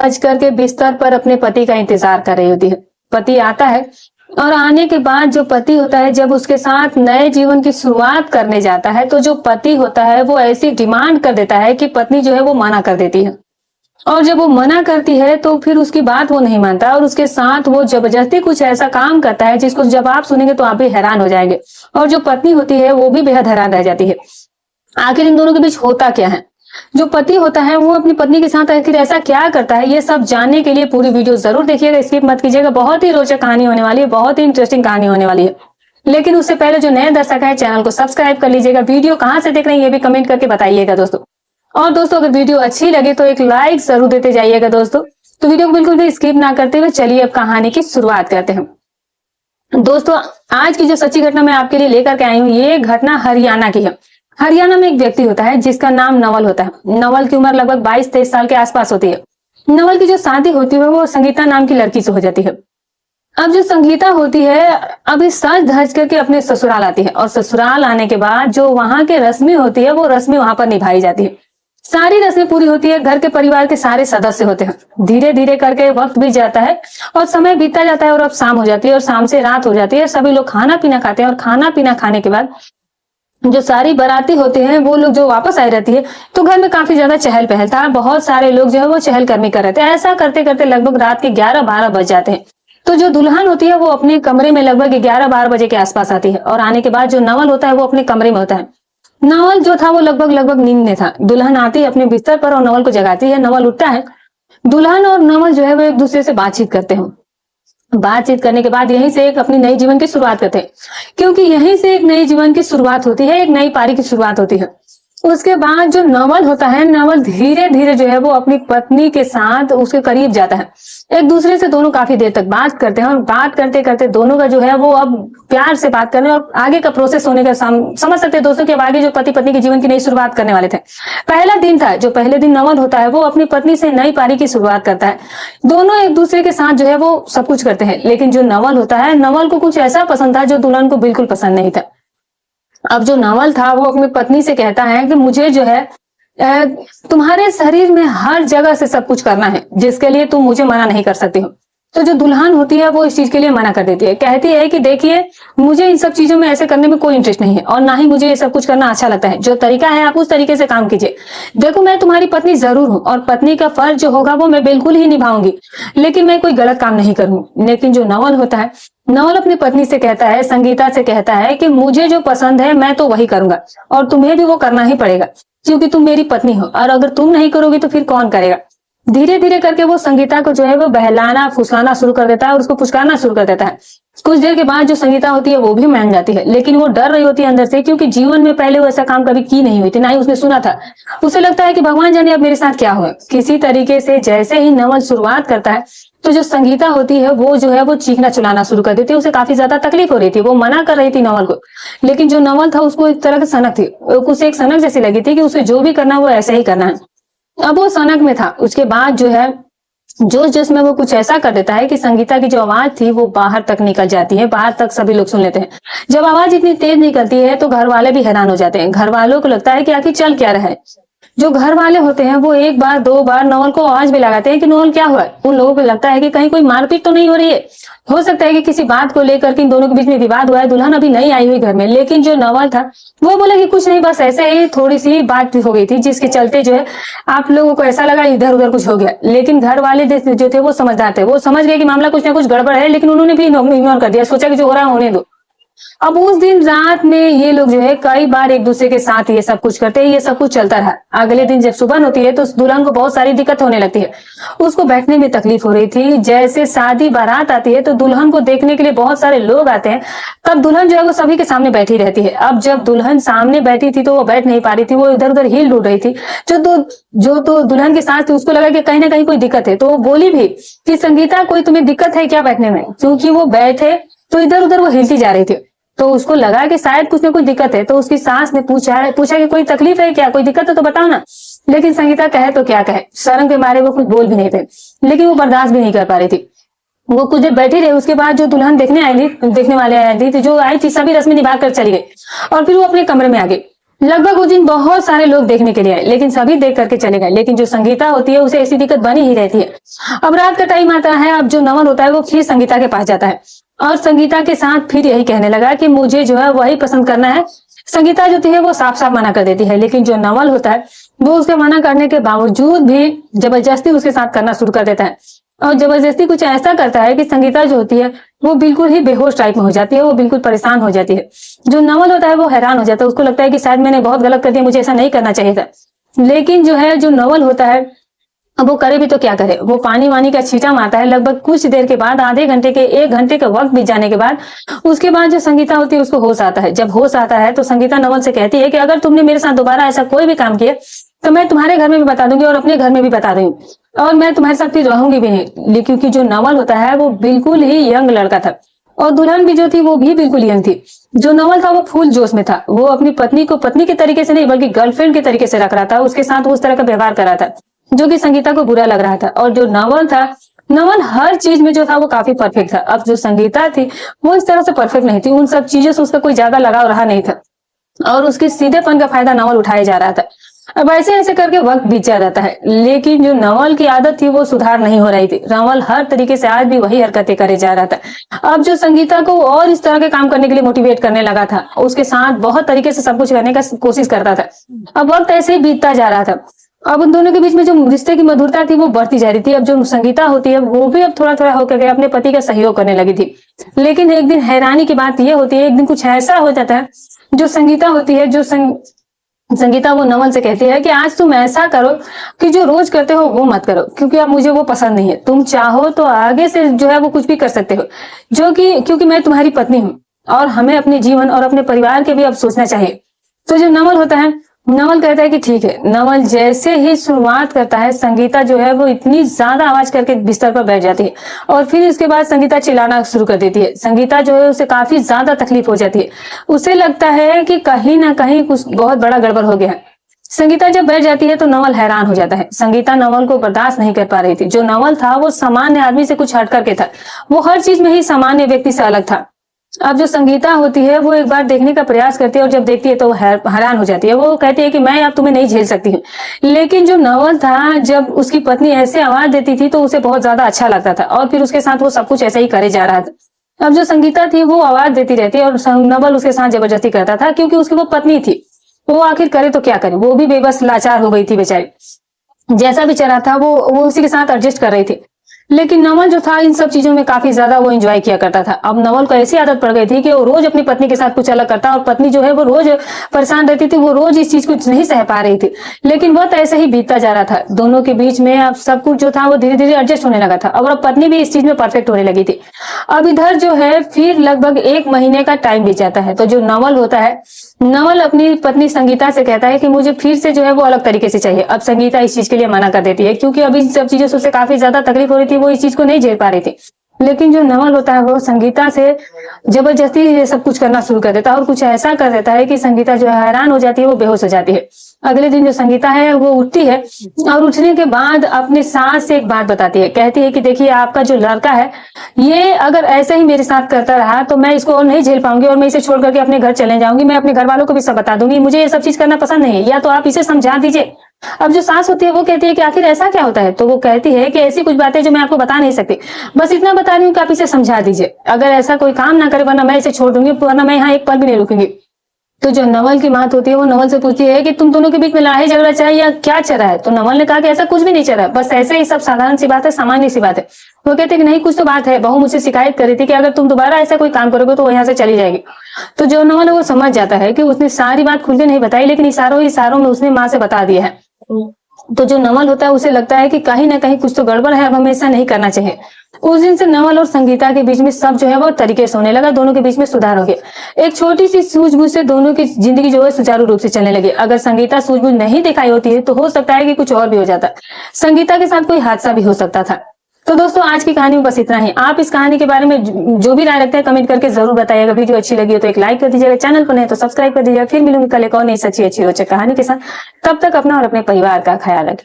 सज करके बिस्तर पर अपने पति का इंतजार कर रही होती है। पति आता है और आने के बाद जो पति होता है जब उसके साथ नए जीवन की शुरुआत करने जाता है तो जो पति होता है वो ऐसी डिमांड कर देता है कि पत्नी जो है वो मना कर देती है। और जब वो मना करती है तो फिर उसकी बात वो नहीं मानता और उसके साथ वो जबरदस्ती कुछ ऐसा काम करता है जिसको जब आप सुनेंगे तो आप भी हैरान हो जाएंगे। और जो पत्नी होती है वो भी बेहद हैरान रह जाती है। आखिर इन दोनों के बीच होता क्या है? जो पति होता है वो अपनी पत्नी के साथ आखिर ऐसा क्या करता है, ये सब जानने के लिए पूरी वीडियो जरूर देखिएगा, स्किप मत कीजिएगा। बहुत ही रोचक कहानी होने वाली है, बहुत ही इंटरेस्टिंग कहानी होने वाली है। लेकिन उससे पहले जो नए दर्शक है चैनल को सब्सक्राइब कर लीजिएगा। वीडियो कहाँ से देख रहे हैं ये भी कमेंट करके बताइएगा दोस्तों। और दोस्तों अगर वीडियो अच्छी लगे तो एक लाइक जरूर देते जाइएगा दोस्तों। तो वीडियो को बिल्कुल भी स्किप ना करते हुए चलिए अब कहानी की शुरुआत करते हैं। दोस्तों आज की जो सच्ची घटना मैं आपके लिए लेकर के आई हूँ, ये घटना हरियाणा की है। हरियाणा में एक व्यक्ति होता है जिसका नाम नवल होता है। नवल की उम्र लगभग 22-23 साल के आसपास होती है। नवल की जो शादी होती है वो संगीता नाम की लड़की से हो जाती है। अब जो संगीता होती है अभी सज धज करके अपने ससुराल आती है और ससुराल आने के बाद जो वहां के रस्में होती है वो रस्में वहां पर निभाई जाती है। सारी रस्में पूरी होती है, घर के परिवार के सारे सदस्य होते हैं। धीरे धीरे करके वक्त बीत जाता है और समय बीतता जाता है और अब शाम हो जाती है और शाम से रात हो जाती है। सभी लोग खाना पीना खाते हैं और खाना पीना खाने के बाद जो सारी बाराती होते हैं वो लोग जो वापस आई रहती है तो घर में काफी ज्यादा चहल पहल था। बहुत सारे लोग जो है वो चहलकदमी कर रहे थे। ऐसा करते करते लगभग रात के 11-12 बज जाते हैं। तो जो दुल्हन होती है वो अपने कमरे में लगभग 11-12 बजे के आसपास आती है और आने के बाद जो नवल होता है वो अपने कमरे में होता है। नवल जो था वो लगभग नींद में था। दुल्हन आती है अपने बिस्तर पर और नवल को जगाती है। नवल उठता है। दुल्हन और नवल जो है वो एक दूसरे से बातचीत करते हैं। बातचीत करने के बाद यहीं से एक अपनी नई जीवन की शुरुआत करते हैं, क्योंकि यहीं से एक नई जीवन की शुरुआत होती है, एक नई पारी की शुरुआत होती है। उसके बाद जो नवल होता है, नवल धीरे धीरे जो है वो अपनी पत्नी के साथ उसके करीब जाता है। एक दूसरे से दोनों काफी देर तक बात करते हैं और बात करते करते दोनों का जो है वो अब प्यार से बात करने और आगे का प्रोसेस होने का समझ सकते हैं दोस्तों कि अब आगे जो पति पत्नी के जीवन की नई शुरुआत करने वाले थे। पहला दिन था, जो पहले दिन नवल होता है वो अपनी पत्नी से नई पारी की शुरुआत करता है। दोनों एक दूसरे के साथ जो है वो सब कुछ करते हैं, लेकिन जो नवल होता है, नवल को कुछ ऐसा पसंद था जो दुल्हन को बिल्कुल पसंद नहीं था। अब जो नवल था वो अपनी पत्नी से कहता है कि मुझे जो है तुम्हारे शरीर में हर जगह से सब कुछ करना है जिसके लिए तुम मुझे मना नहीं कर सकती हो। तो जो दुल्हन होती है वो इस चीज के लिए मना कर देती है। कहती है कि देखिए मुझे इन सब चीजों में ऐसे करने में कोई इंटरेस्ट नहीं है और ना ही मुझे ये सब कुछ करना अच्छा लगता है। जो तरीका है आप उस तरीके से काम कीजिए। देखो मैं तुम्हारी पत्नी जरूर हूँ और पत्नी का फर्ज जो होगा वो मैं बिल्कुल ही निभाऊंगी, लेकिन मैं कोई गलत काम नहीं करूंगी। लेकिन जो नवल होता है, नवल अपनी पत्नी से कहता है, संगीता से कहता है कि मुझे जो पसंद है मैं तो वही करूंगा और तुम्हें भी वो करना ही पड़ेगा क्योंकि तुम मेरी पत्नी हो और अगर तुम नहीं करोगी तो फिर कौन करेगा। धीरे धीरे करके वो संगीता को जो है वो बहलाना फुसलाना शुरू कर देता है और उसको पुचकारना शुरू कर देता है। कुछ देर के बाद जो संगीता होती है वो भी मान जाती है, लेकिन वो डर रही होती है अंदर से, क्योंकि जीवन में पहले वो ऐसा काम कभी की नहीं हुई थी, ना ही उसने सुना था। उसे लगता है कि भगवान जाने अब मेरे साथ क्या हुआ। किसी तरीके से जैसे ही नवल शुरुआत करता है तो जो संगीता होती है वो जो है वो चीखना चिल्लाना शुरू कर देती है। उसे काफी ज्यादा तकलीफ हो रही थी, वो मना कर रही थी नवल को, लेकिन जो नवल था उसको एक तरह की सनक थी, उसे एक सनक जैसी लगी थी कि उसे जो भी करना वो ऐसे ही करना है। अब वो सनक में था। उसके बाद जो है जोश जोश में वो कुछ ऐसा कर देता है कि संगीता की जो आवाज थी वो बाहर तक निकल जाती है, बाहर तक सभी लोग सुन लेते हैं। जब आवाज इतनी तेज निकलती है तो घर वाले भी हैरान हो जाते हैं। घर वालों को लगता है कि आखिर चल क्या रहा है। जो घर वाले होते हैं वो एक बार दो बार नवल को आवाज भी लगाते हैं कि नवल क्या हुआ है। उन लोगों को लगता है कि कहीं कोई मारपीट तो नहीं हो रही है, हो सकता है कि किसी बात को लेकर के इन दोनों के बीच में विवाद हुआ है। दुल्हन अभी नहीं आई हुई घर में, लेकिन जो नवल था वो बोला कि कुछ नहीं, बस ऐसे ही थोड़ी सी बात हो गई थी जिसके चलते जो है आप लोगों को ऐसा लगा इधर उधर कुछ हो गया। लेकिन घर वाले जो थे वो समझदार थे, वो समझ गए कि मामला कुछ ना कुछ गड़बड़ है, लेकिन उन्होंने भी इग्नोर कर दिया, सोचा कि जो हो रहा है होने दो। अब उस दिन रात में ये लोग जो है कई बार एक दूसरे के साथ ये सब कुछ करते हैं, ये सब कुछ चलता रहा। अगले दिन जब सुबह होती है तो दुल्हन को बहुत सारी दिक्कत होने लगती है, उसको बैठने में तकलीफ हो रही थी। जैसे शादी बारात आती है तो दुल्हन को देखने के लिए बहुत सारे लोग आते हैं, तब दुल्हन जो है वो सभी के सामने बैठी रहती है। अब जब दुल्हन सामने बैठी थी तो वो बैठ नहीं पा रही थी, वो इधर उधर हिल डुल रही थी। जो तो दुल्हन के साथ थी उसको लगा कि कहीं ना कहीं कोई दिक्कत है, तो वो बोली भी कि संगीता कोई तुम्हें दिक्कत है क्या बैठने में, क्योंकि वो बैठे तो इधर उधर वो हिलती जा रही थी। तो उसको लगा कि शायद कुछ ना कुछ दिक्कत है, तो उसकी सास ने पूछा कि कोई तकलीफ है क्या, कोई दिक्कत है तो बताओ ना। लेकिन संगीता कहे तो क्या कहे, शर्म के मारे वो कुछ बोल भी नहीं थे, लेकिन वो बर्दाश्त भी नहीं कर पा रही थी। वो कुछ देर बैठी रही। उसके बाद जो दुल्हन देखने वाले आई थी, जो आई थी सभी रस्में निभा कर चली गई और फिर वो अपने कमरे में आ गई। लगभग उस दिन बहुत सारे लोग देखने के लिए आए, लेकिन सभी देख करके चले गए। लेकिन जो संगीता होती है उसे ऐसी दिक्कत बनी ही रहती है। अब रात का टाइम आता है, अब जो नवल होता है वो फिर संगीता के पास जाता है और संगीता के साथ फिर यही कहने लगा कि मुझे जो है वही पसंद करना है। संगीता जो थी है वो साफ साफ मना कर देती है, लेकिन जो नवल होता है वो उसके मना करने के बावजूद भी जबरदस्ती उसके साथ करना शुरू कर देता है। और जबरदस्ती कुछ ऐसा करता है कि संगीता जो होती है वो बिल्कुल ही बेहोश टाइप में हो जाती है, वो बिल्कुल परेशान हो जाती है। जो नवल होता है वो हैरान हो जाता है, उसको लगता है कि शायद मैंने बहुत गलत कर दिया, मुझे ऐसा नहीं करना चाहिए था। लेकिन जो है जो नवल होता है अब वो करे भी तो क्या करे, वो पानी वानी का छींटा मारता है। लगभग कुछ देर के बाद, आधे घंटे के 1 घंटे का वक्त बीत जाने के बाद, उसके बाद जो संगीता होती है उसको होश आता है। जब होश आता है तो संगीता नवल से कहती है कि अगर तुमने मेरे साथ दोबारा ऐसा कोई भी काम किया तो मैं तुम्हारे घर में भी बता दूंगी और अपने घर में भी बता दूंगी, और मैं तुम्हारे साथ फिर रहूंगी भी नहीं। क्योंकि जो नवल होता है वो बिल्कुल ही यंग लड़का था और दुल्हन भी जो थी वो भी बिल्कुल यंग थी। जो नवल था वो फुल जोश में था, वो अपनी पत्नी को पत्नी के तरीके से नहीं बल्कि गर्लफ्रेंड के तरीके से रख रहा था, उसके साथ उस तरह का व्यवहार कर रहा था जो कि संगीता को बुरा लग रहा था। और जो नवल था, नवल हर चीज में जो था वो काफी परफेक्ट था। अब जो संगीता थी वो इस तरह से परफेक्ट नहीं थी, उन सब चीजों से उसका कोई ज्यादा लगाव रहा नहीं था और उसके सीधेपन का फायदा नवल उठाया जा रहा था। अब ऐसे ऐसे करके वक्त बीत जाता है, लेकिन जो नवल की आदत थी वो सुधार नहीं हो रही थी। नवल हर तरीके से आज भी वही हरकतें करे जा रहा था। अब जो संगीता को और इस तरह के काम करने के लिए मोटिवेट करने लगा था, उसके साथ बहुत तरीके से सब कुछ करने का कोशिश करता था। अब वक्त ऐसे ही बीतता जा रहा था। अब उन दोनों के बीच में जो रिश्ते की मधुरता थी वो बढ़ती जा रही थी। अब जो संगीता होती है वो भी अब थोड़ा थोड़ा होकर के अपने पति का सहयोग करने लगी थी। लेकिन एक दिन हैरानी की बात यह होती है, एक दिन कुछ ऐसा हो जाता है, जो संगीता होती है, संगीता वो नवल से कहती है कि आज तुम ऐसा करो कि जो रोज करते हो वो मत करो, क्योंकि अब मुझे वो पसंद नहीं है। तुम चाहो तो आगे से जो है वो कुछ भी कर सकते हो, जो कि क्योंकि मैं तुम्हारी पत्नी हूँ और हमें अपने जीवन और अपने परिवार के भी अब सोचना चाहिए। तो जो नवल होता है, नवल कहता है कि ठीक है। नवल जैसे ही शुरुआत करता है, संगीता जो है वो इतनी ज्यादा आवाज करके बिस्तर पर बैठ जाती है और फिर इसके बाद संगीता चिल्लाना शुरू कर देती है। संगीता जो है उसे काफी ज्यादा तकलीफ हो जाती है, उसे लगता है कि कहीं ना कहीं कुछ बहुत बड़ा गड़बड़ हो गया है। संगीता जब बैठ जाती है तो नवल हैरान हो जाता है। संगीता नवल को बर्दाश्त नहीं कर पा रही थी। जो नवल था वो सामान्य आदमी से कुछ हट करके था, वो हर चीज में ही सामान्य व्यक्ति से अलग था। अब जो संगीता होती है वो एक बार देखने का प्रयास करती है और जब देखती है तो हैरान हो जाती है। वो कहती है कि मैं अब तुम्हें नहीं झेल सकती हूँ। लेकिन जो नवल था, जब उसकी पत्नी ऐसे आवाज देती थी तो उसे बहुत ज्यादा अच्छा लगता था और फिर उसके साथ वो सब कुछ ऐसा ही करे जा रहा था। अब जो संगीता थी वो आवाज देती रहती है और नवल उसके साथ जबरदस्ती करता था, क्योंकि उसकी वो पत्नी थी। वो आखिर करे तो क्या करे, वो भी बेबस लाचार हो गई थी बेचारी। जैसा भी चला था वो उसी के साथ एडजस्ट कर रही थी। लेकिन नवल जो था इन सब चीजों में काफी ज्यादा वो एंजॉय किया करता था। अब नवल को ऐसी आदत पड़ गई थी कि वो रोज अपनी पत्नी के साथ कुछ अलग करता और पत्नी जो है वो रोज परेशान रहती थी, वो रोज इस चीज को नहीं सह पा रही थी। लेकिन वक्त ऐसे ही बीतता जा रहा था, दोनों के बीच में अब सब कुछ जो था वो धीरे धीरे एडजस्ट होने लगा था और अब पत्नी भी इस चीज में परफेक्ट होने लगी थी। अब इधर जो है फिर लगभग 1 महीने का टाइम बीत जाता है। तो जो नवल होता है, नवल अपनी पत्नी संगीता से कहता है कि मुझे फिर से जो है वो अलग तरीके से चाहिए। अब संगीता इस चीज के लिए मना कर देती है, क्योंकि अभी इन सब चीजों से उसे काफी ज्यादा तकलीफ हो रही थी, वो इस चीज को नहीं झेल पा रही थी। लेकिन जो नवल होता है वो संगीता से जबरदस्ती ये सब कुछ करना शुरू कर देता है और कुछ ऐसा कर देता है कि संगीता जो है हैरान हो जाती है, वो बेहोश हो जाती है। अगले दिन जो संगीता है वो उठती है और उठने के बाद अपने सास से एक बात बताती है। कहती है कि देखिए, आपका जो लड़का है ये अगर ऐसे ही मेरे साथ करता रहा तो मैं इसको और नहीं झेल पाऊंगी और मैं इसे छोड़ करके अपने घर चले जाऊंगी। मैं अपने घर वालों को भी सब बता दूंगी, मुझे ये सब चीज करना पसंद नहीं है, या तो आप इसे समझा दीजिए। अब जो सास होती है वो कहती है कि आखिर ऐसा क्या होता है। तो वो कहती है कि ऐसी कुछ बातें जो मैं आपको बता नहीं सकती, बस इतना बता रही हूँ कि आप इसे समझा दीजिए। अगर ऐसा कोई काम ना करे वरना मैं इसे छोड़ दूंगी, वरना मैं यहाँ एक पल भी नहीं रुकूंगी। तो जो नवल की बात होती है वो नवल से पूछती है कि तुम दोनों के बीच में लड़ाई झगड़ा चल या क्या चल रहा है। तो नवल ने कहा कि ऐसा कुछ भी नहीं चल रहा है, बस ऐसे ही सब साधारण सी बात है, सामान्य सी बात है। वो कहते हैं कि नहीं, कुछ तो बात है। बहू मुझसे शिकायत कर रही थी कि अगर तुम दोबारा ऐसा कोई काम करोगे तो वो यहाँ से चली जाएगी। तो जो नवल है वो समझ जाता है कि उसने सारी बात खुल के नहीं बताई, लेकिन इशारों इशारों में उसने माँ से बता दिया है। तो जो नवल होता है उसे लगता है कि कहीं ना कहीं कुछ तो गड़बड़ है, अब हमें ऐसा नहीं करना चाहिए। उस दिन से नवल और संगीता के बीच में सब जो है वो तरीके से होने लगा, दोनों के बीच में सुधार हो गया। एक छोटी सी सूझबूझ से दोनों की जिंदगी जो है सुचारू रूप से चलने लगी। अगर संगीता सूझबूझ नहीं दिखाई होती है तो हो सकता है कि कुछ और भी हो जाता, संगीता के साथ कोई हादसा भी हो सकता था। तो दोस्तों, आज की कहानी में बस इतना ही। आप इस कहानी के बारे में जो भी राय रखते हैं कमेंट करके जरूर बताइएगा। वीडियो अच्छी लगी हो तो एक लाइक कर दीजिएगा, चैनल पर नहीं तो सब्सक्राइब कर दीजिएगा। फिर मिलूंगी कल एक और नई सच्ची अच्छी रोचक कहानी के साथ। तब तक अपना और अपने परिवार का ख्याल रखें।